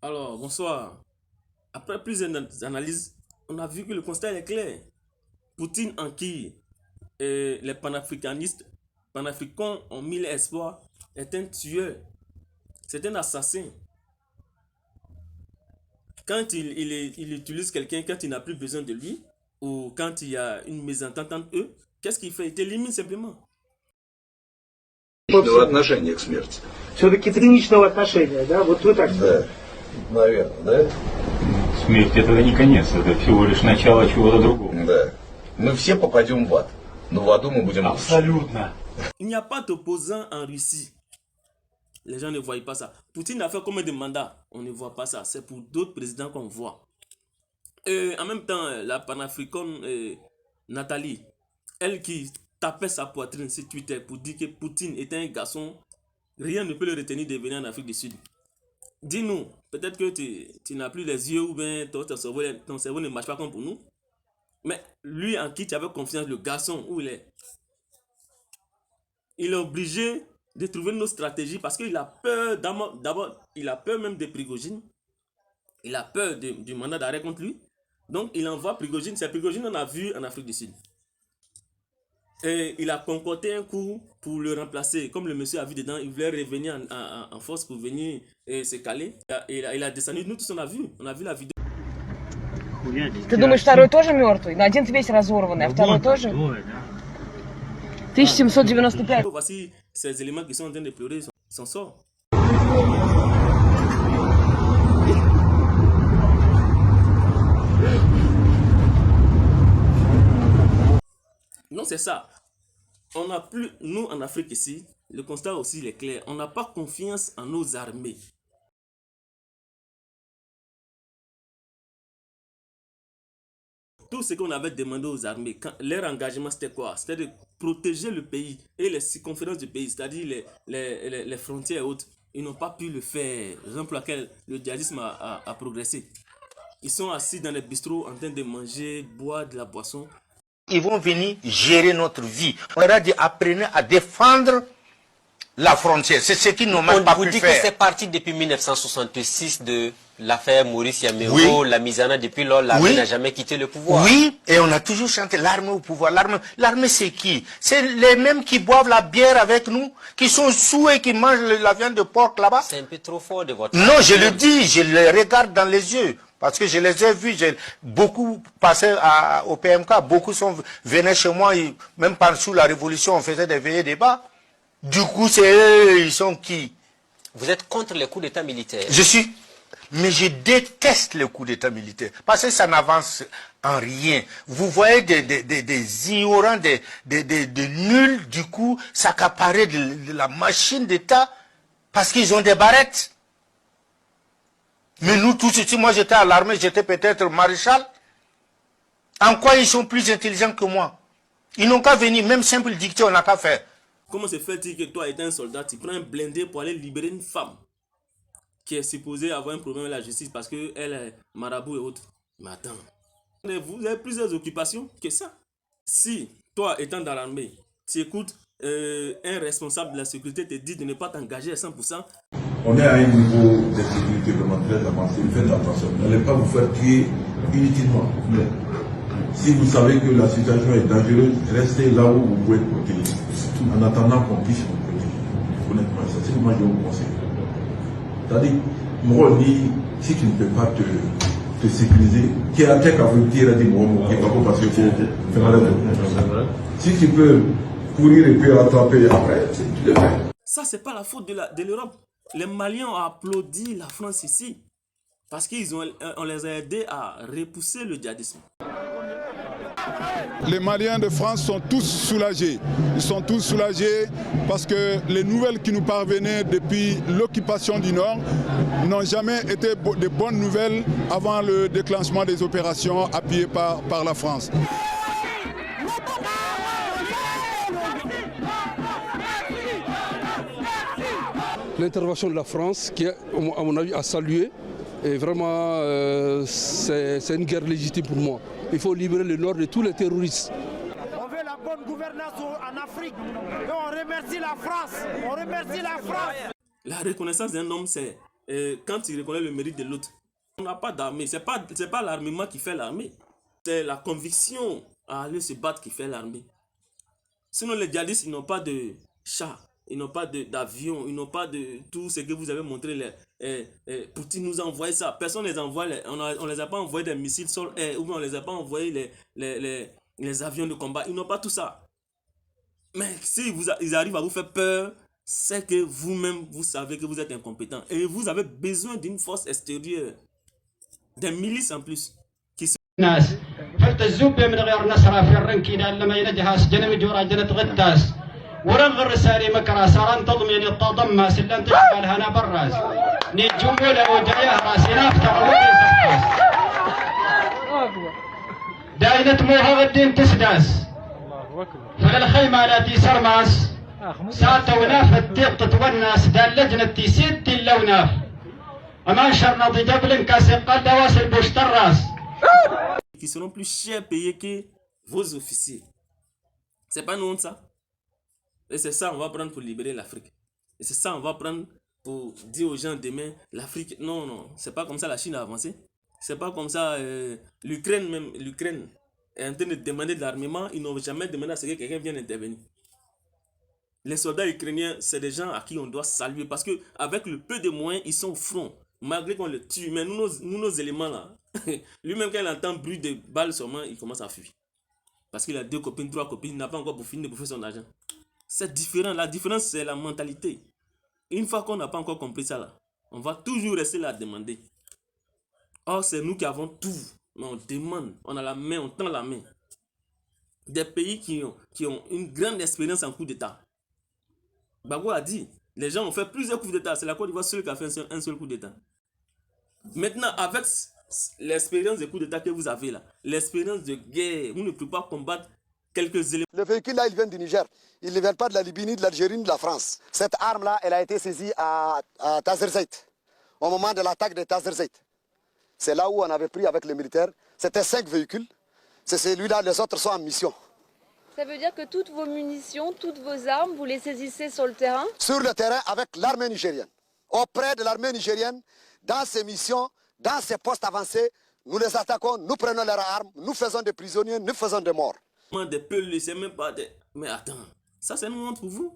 Alors, bonsoir. Après plusieurs analyses, on a vu que le constat est clair. Poutine enquille les panafricanistes, panafricains ont mis l'espoir, est un tueur, c'est un assassin. Quand il utilise quelqu'un, quand il n'a plus besoin de lui, ou quand il y a une mésentente entre eux, qu'est-ce qu'il fait? Il t'élimine simplement. Отношение к смерти. Все-таки циничного отношения, да? Вот вы так. Да, наверное, да? Смерть это не конец, это всего лишь начало чего-то другого. Да. Мы все попадем в ад, но в аду мы будем лучше. Абсолютно. Il n'y a pas d'opposant en Russie. Les gens ne voient pas ça. Poutine a fait combien de mandats? On ne voit pas ça. C'est pour d'autres présidents qu'on voit. En même temps, la panafricaine Nathalie, elle qui tapait sa poitrine sur Twitter pour dire que Poutine était un garçon, rien ne peut le retenir de venir en Afrique du Sud. Dis-nous, peut-être que tu n'as plus les yeux ou bien ton cerveau ne marche pas comme pour nous. Mais lui en qui tu avais confiance, le garçon, où il est? Il est obligé de trouver nos stratégies parce qu'il a peur, d'abord, il a peur même de Prigogine. Il a peur du mandat d'arrêt contre lui. Donc, il envoie Prigogine. C'est Prigogine qu'on a vu en Afrique du Sud. Et il a concocté un coup pour le remplacer. Comme le monsieur a vu dedans, il voulait revenir en force pour venir se caler. Il a descendu. Nous tous, on a vu la vidéo. Ты думаешь, второй тоже мертвый? На один весь разорванный, а второй тоже? 1795. Voici ces éléments qui sont en train de pleurer son sort. Non, c'est ça. On n'a plus, nous en Afrique ici, le constat aussi est clair. On n'a pas confiance en nos armées. Tout ce qu'on avait demandé aux armées, leur engagement c'était quoi? C'était de protéger le pays et les circonférences du pays, c'est-à-dire les frontières et autres. Ils n'ont pas pu le faire, raison pour laquelle le djihadisme a progressé. Ils sont assis dans les bistrots en train de manger, boire de la boisson. Ils vont venir gérer notre vie. On leur a dit apprenez à défendre la frontière. C'est ce qu'ils n'ont même pas pu faire. On vous dit que c'est parti depuis 1966 de l'affaire Maurice Yamero, Oui. la Misana. Depuis lors, l'armée Oui. n'a jamais quitté le pouvoir. Oui, et on a toujours chanté l'armée au pouvoir. L'armée c'est qui? C'est les mêmes qui boivent la bière avec nous, qui sont sous et qui mangent la viande de porc là-bas. C'est un peu trop fort de votre Non, part. je le dis, je les regarde dans les yeux. Parce que je les ai vus, j'ai beaucoup passé au PMK, beaucoup venaient chez moi, même sous la Révolution, on faisait des veillées débats. Du coup, c'est eux, ils sont qui? Vous êtes contre les coups d'État militaires. Mais je déteste les coups d'État militaire, parce que ça n'avance en rien. Vous voyez des ignorants, des nuls, du coup, s'accaparer de la machine d'État, parce qu'ils ont des barrettes. Mais nous tous, si moi j'étais à l'armée, j'étais peut-être maréchal. En quoi ils sont plus intelligents que moi? Ils n'ont qu'à venir, même simple dictée, on n'a qu'à faire. Comment se fait-il que toi, étant un soldat, tu prends un blindé pour aller libérer une femme qui est supposée avoir un problème avec la justice parce qu'elle est marabout et autres? Mais attends, vous avez plusieurs occupations que ça. Si toi, étant dans l'armée, tu écoutes un responsable de la sécurité te dit de ne pas t'engager à 100%. On est à un niveau de sécurité vraiment très avancé. Faites attention. N'allez pas vous faire tuer inutilement. Si vous savez que la situation est dangereuse, restez là où vous pouvez être protégé. En attendant qu'on puisse vous protéger. Honnêtement, c'est ce que moi je vous conseille. C'est-à-dire, moi, si tu ne peux pas te sécuriser, qui a un qu'à vous dire, parce qu'il faut faire la. Si tu peux courir et puis rattraper après, tu le fais. Ça, c'est pas la faute de l'Europe. Les Maliens ont applaudi la France ici parce qu'on les a aidés à repousser le djihadisme. Les Maliens de France sont tous soulagés. Ils sont tous soulagés parce que les nouvelles qui nous parvenaient depuis l'occupation du Nord n'ont jamais été de bonnes nouvelles avant le déclenchement des opérations appuyées par la France. L'intervention de la France, qui est, à mon avis, à saluer, et vraiment, c'est une guerre légitime pour moi. Il faut libérer le Nord de tous les terroristes. On veut la bonne gouvernance en Afrique. Et on remercie la France. On remercie la France. La reconnaissance d'un homme, c'est quand il reconnaît le mérite de l'autre. On n'a pas d'armée. C'est pas l'armement qui fait l'armée. C'est la conviction à aller se battre qui fait l'armée. Sinon, les djihadistes, ils n'ont pas de chars, ils n'ont pas d'avions, ils n'ont pas de tout ce que vous avez montré. Poutine nous a envoyé ça. Personne ne les envoie. On les a pas envoyé des missiles sol air, ou bien on les a pas envoyé les avions de combat. Ils n'ont pas tout ça. Mais si ils arrivent à vous faire peur, c'est que vous-même, vous savez que vous êtes incompétent. Et vous avez besoin d'une force extérieure. Des milices en plus. ناس فلت الزوبة من غير نصرة في الرنكينا لما ينجهاس جنم جورا جنت غداس ورغر ساري مكرا ساران تضمين التضمى سلان تشبال هنا براز نيجمولة وجايه راسي نافتر ودين سحاس داينة موها غدين تسداس فللخيمة التي سرماس ساتو نافت تيق تتوناس دال لجنة تيسيد اللوناف أمان شرنطي جبل كاسي قد واسل بوشتراس qui seront plus chers payés que vos officiers. C'est pas nous honte ça. Et c'est ça on va prendre pour libérer l'Afrique. Et c'est ça on va prendre pour dire aux gens demain, l'Afrique, non, c'est pas comme ça la Chine a avancé. C'est pas comme ça l'Ukraine est en train de demander de l'armement, ils n'ont jamais demandé à ce que quelqu'un vienne intervenir. Les soldats ukrainiens, c'est des gens à qui on doit saluer parce que avec le peu de moyens, ils sont au front. Malgré qu'on le tue, mais nous nos éléments là, lui-même quand il entend bruit de balles seulement, il commence à fuir. Parce qu'il a 2 copines, 3 copines, il n'a pas encore pour finir de bouffer son argent. C'est différent, la différence c'est la mentalité. Une fois qu'on n'a pas encore compris ça là, on va toujours rester là à demander. Or c'est nous qui avons tout, mais on demande, on a la main, on tend la main. Des pays qui ont une grande expérience en coup d'état. Gbagbo a dit, les gens ont fait plusieurs coups d'état, c'est la Côte d'Ivoire seule qui a fait un seul coup d'état. Maintenant, avec l'expérience de coup d'état que vous avez là, l'expérience de guerre, vous ne pouvez pas combattre quelques éléments. Le véhicule là, il vient du Niger. Il ne vient pas de la Libye, ni de l'Algérie, ni de la France. Cette arme là, elle a été saisie à Tazerzeit, au moment de l'attaque de Tazerzeit. C'est là où on avait pris avec les militaires. C'était 5 véhicules. C'est celui-là, les autres sont en mission. Ça veut dire que toutes vos munitions, toutes vos armes, vous les saisissez sur le terrain? Sur le terrain avec l'armée nigérienne. Auprès de l'armée nigérienne, dans ces missions, dans ces postes avancés, nous les attaquons, nous prenons leurs armes, nous faisons des prisonniers, nous faisons des morts. Des peuples, c'est même pas des... Mais attends, ça c'est une honte pour vous.